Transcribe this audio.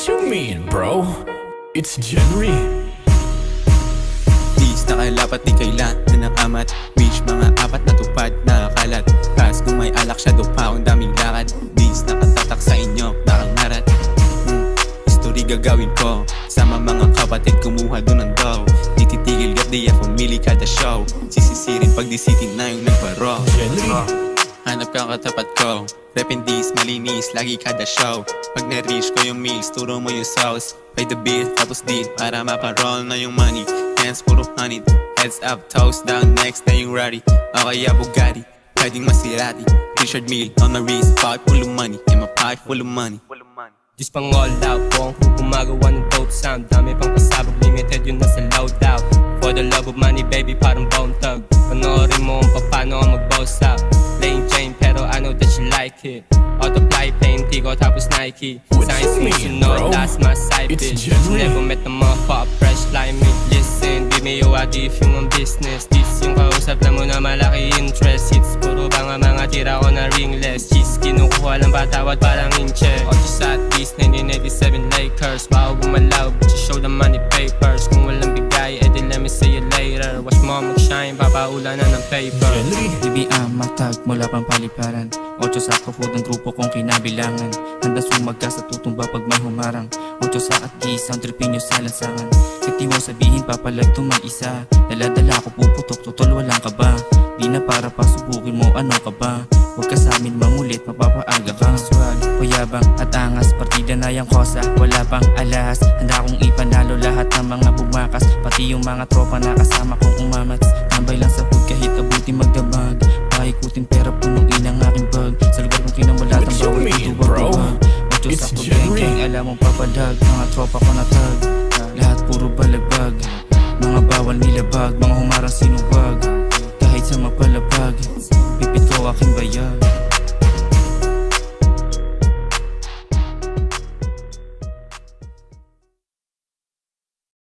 you mean, bro? It's January. Dis na kailapat di kailangan ng amat. Wish mga apat na tupad na kalat. Kas kung may alak siya pa ang daming lakad. Dis nakatatak sa inyo nakangarat. History gagawin ko. Sama mga kapatid kumuha doon ng daw. Di titigil gat di pumili kada show. Sisisirin pag di city na yung nagparo. Hanap ka katapat ko. Repin dis malinis lagi kada show. Pag na-reach ko yung meals turo mo yung sauce. Pay the bill tapos deal para maparol na yung money. Hands puro honey. Heads up, toes down, next na yung ruddy. O kaya Bugatti, pwedeng Maserati. Richard Mille on my wrist, pocket full of money. In my pocket full of money. Just pang all out po ang gumagawa ng dope sound. Dami pang kasabog, limited yun nasa loud out. For the love of money baby, parang bone thug. Panoorin mo kung paano ang mag-boss out. Plain Jane pero I know that you like it. Autoply, plain Tigo tapos Nike. Science means you know that's my side bitch. Never met the motherfucker fresh like me. Listen, give me your ID if you want business. This yung kausap na mo na malaki interest. Hits puro mga tira ko na ringless. Cheese kinukuha lang patawad parang inche. O just at least 1987 Lakers. Bago gumalaw but you show the money papers. Kung walang bigay edi let me see you later. Watch mo mag-shine papaula na ng paper. BBM matag mula pang paliparan. 8 sakto food ng grupo kong kinabilangan. Handa sumagka sa tutumba pag may humarang. 8 sa at isang tripinyo sa lansangan. Kati mo sabihin papalag mag-isa. Dala-dala ko puputok tutol walang ka ba. Di na para pasubukin mo ano ka ba. Huwag ka sa amin mangulit mapapaaga ka. Swag, payabang at angas. Partida na yung kosa wala pang alas. Handa kong ipanalo lahat ng mga bumakas. Pati yung mga tropa na kasama kong umamats. Tambay lang sa food kahit abuti magdamag. Paikutin pera punuin ang aking bag. Sa lugar kong kinamulat ang bawal tutubag. Ocho sakto geng-geng alam mong papadag. Mga tropa ko na tag. Lahat puro balagbag. Mga bawal nilabag. Mga humarang sinubag. Kahit sa mapalabag. Pipit ko aking bayag.